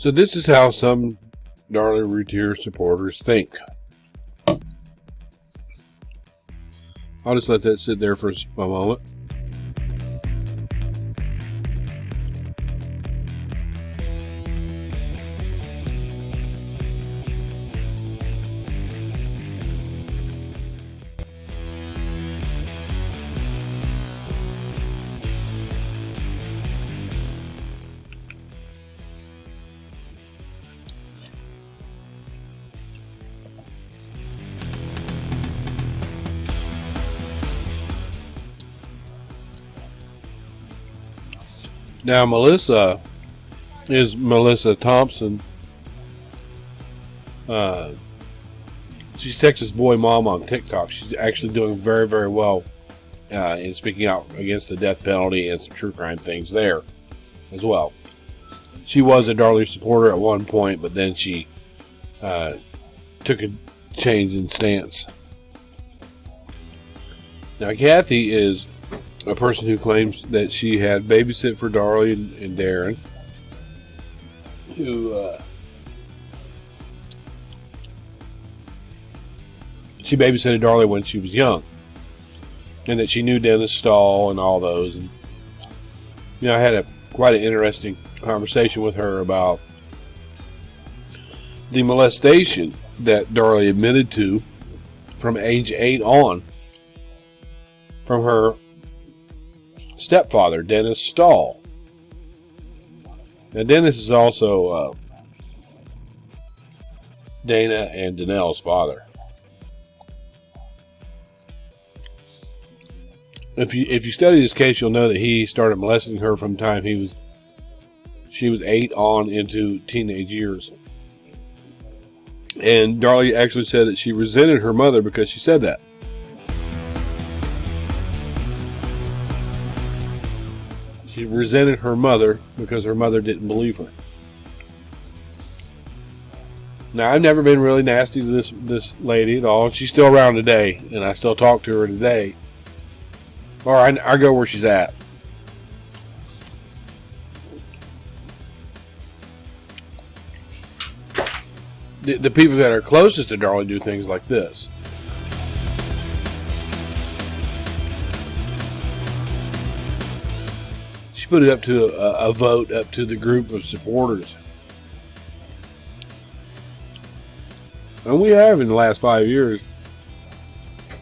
So this is how some Darlie Routier supporters think. I'll just let that sit there for a moment. Now, Melissa is Melissa Thompson. She's Texas Boy Mom on TikTok. She's actually doing very, very well in speaking out against the death penalty and some true crime things there as well. She was a Darlie supporter at one point, but then she took a change in stance. Now, Kathy is a person who claims that she had babysit for Darlie and Darren, who she babysitted Darlie when she was young, and that she knew Dennis Stahl and all those. And I had quite an interesting conversation with her about the molestation that Darlie admitted to from age 8 on from her stepfather, Dennis Stahl. Now, Dennis is also Dana and Danelle's father. If you study this case, you'll know that he started molesting her from the time she was 8 on into teenage years. And Darlie actually said that she resented her mother because she said that. She resented her mother because her mother didn't believe her. Now, I've never been really nasty to this lady at all. She's still around today, and I still talk to her today. Or I go where she's at. The people that are closest to Darlie do things like this. She put it up to a vote up to the group of supporters. And we have, in the last 5 years,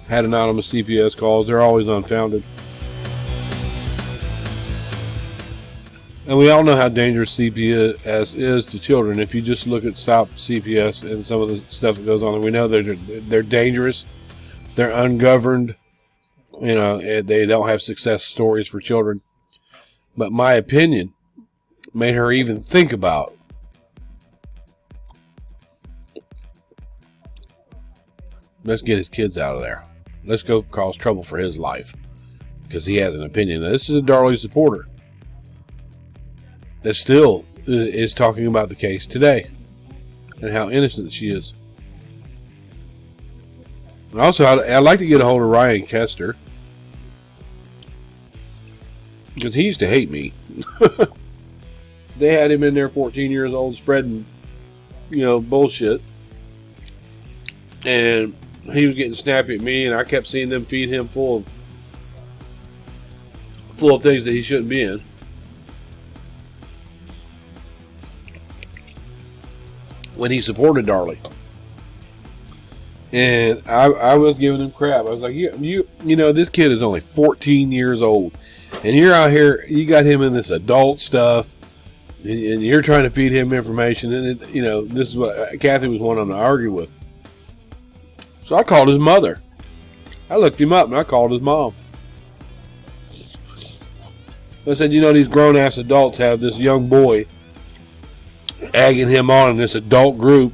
had anonymous CPS calls. They're always unfounded. And we all know how dangerous CPS is to children. If you just look at Stop CPS and some of the stuff that goes on, we know they're dangerous. They're ungoverned. They don't have success stories for children. But my opinion made her even think about let's get his kids out of there. Let's go cause trouble for his life. Because he has an opinion. Now, this is a Darlie supporter that still is talking about the case today and how innocent she is. Also, I'd like to get a hold of Ryan Kester, because he used to hate me. They had him in there 14 years old spreading, bullshit. And he was getting snappy at me, and I kept seeing them feed him full of things that he shouldn't be in. When he supported Darlie. And I was giving him crap. I was like, this kid is only 14 years old. And you're out here, you got him in this adult stuff. And you're trying to feed him information. And, this is what Kathy was wanting to argue with. So I called his mother. I looked him up and I called his mom. I said, these grown-ass adults have this young boy egging him on in this adult group.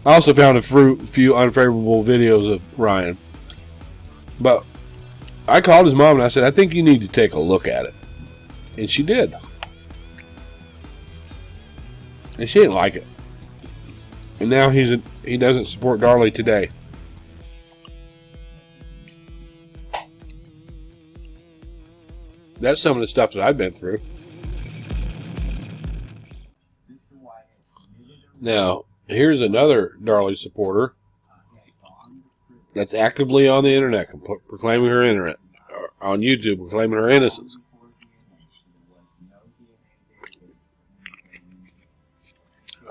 I also found a few unfavorable videos of Ryan. But I called his mom and I said, I think you need to take a look at it. And she did. And she didn't like it. And now he doesn't support Darlie today. That's some of the stuff that I've been through. Now, here's another Darlie supporter that's actively on the internet proclaiming her on YouTube proclaiming her innocence.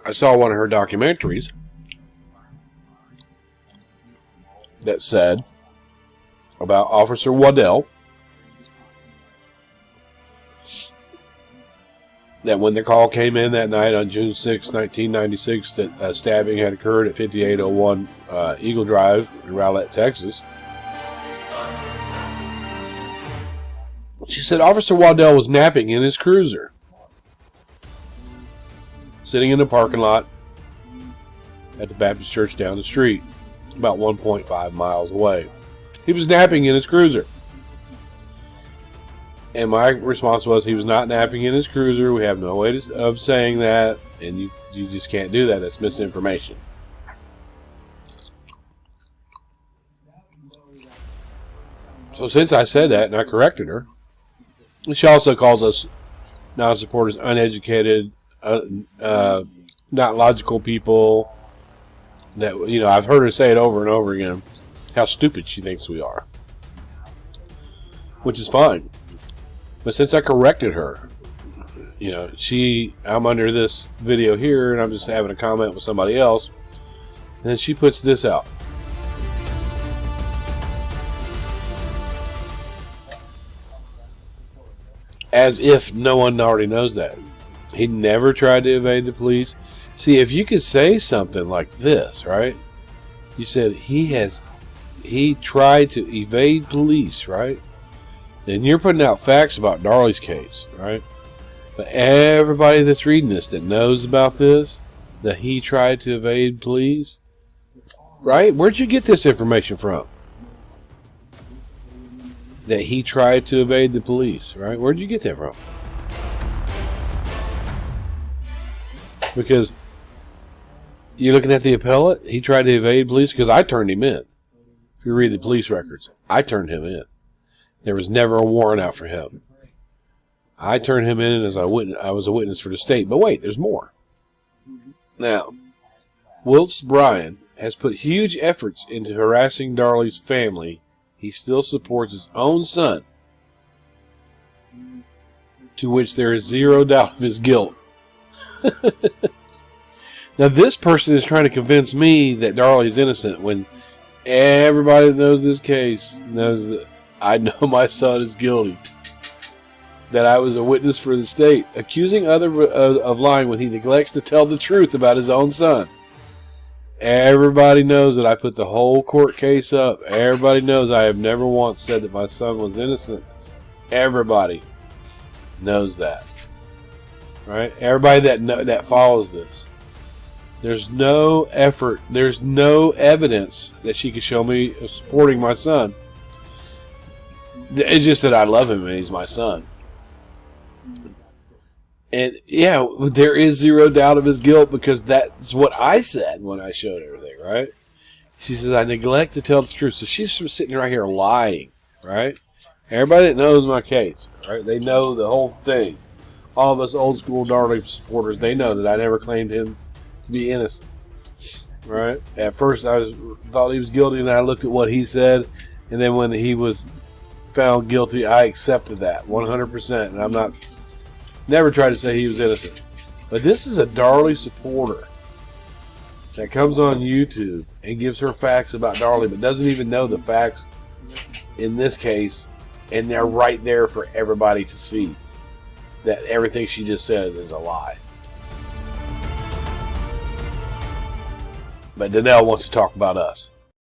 I saw one of her documentaries that said about Officer Waddell that when the call came in that night on June 6, 1996, that a stabbing had occurred at 5801 Eagle Drive in Rowlett, Texas. She said Officer Waddell was napping in his cruiser, sitting in the parking lot at the Baptist church down the street, about 1.5 miles away. He was napping in his cruiser. And my response was, he was not napping in his cruiser. We have no way of saying that, and you just can't do that. That's misinformation. So since I said that and I corrected her, she also calls us non-supporters uneducated, not logical people. That, you know, I've heard her say it over and over again, how stupid she thinks we are, which is fine. But since I corrected her, you know, I'm under this video here and I'm just having a comment with somebody else, and then she puts this out. As if no one already knows that. He never tried to evade the police. See, if you could say something like this, right? You said he tried to evade police, right? Then you're putting out facts about Darlie's case, right? But everybody that's reading this that knows about this, that he tried to evade police, right? Where'd you get this information from? That he tried to evade the police, right? Where'd you get that from? Because you're looking at the appellate, he tried to evade police because I turned him in. If you read the police records, I turned him in. There was never a warrant out for him. I turned him in as I was a witness for the state. But wait, there's more. Now, whilst Bryan has put huge efforts into harassing Darlie's family, he still supports his own son, to which there is zero doubt of his guilt. Now, this person is trying to convince me that Darlie's innocent when everybody that knows this case knows that I know my son is guilty. That I was a witness for the state, accusing others of lying when he neglects to tell the truth about his own son. Everybody knows that I put the whole court case up. Everybody knows I have never once said that my son was innocent. Everybody knows that. Right? Everybody that follows this. There's no effort. There's no evidence that she could show me supporting my son. It's just that I love him and he's my son. And yeah, there is zero doubt of his guilt because that's what I said when I showed everything, right? She says, I neglect to tell the truth. So she's sitting right here lying, right? Everybody that knows my case, right? They know the whole thing. All of us old school Darlie supporters, they know that I never claimed him to be innocent, right? At first I thought he was guilty and I looked at what he said, and then when he was found guilty, I accepted that 100%, and I'm not never tried to say he was innocent. But this is a Darlie supporter that comes on YouTube and gives her facts about Darlie, but doesn't even know the facts in this case, and they're right there for everybody to see that everything she just said is a lie. But Danelle wants to talk about us.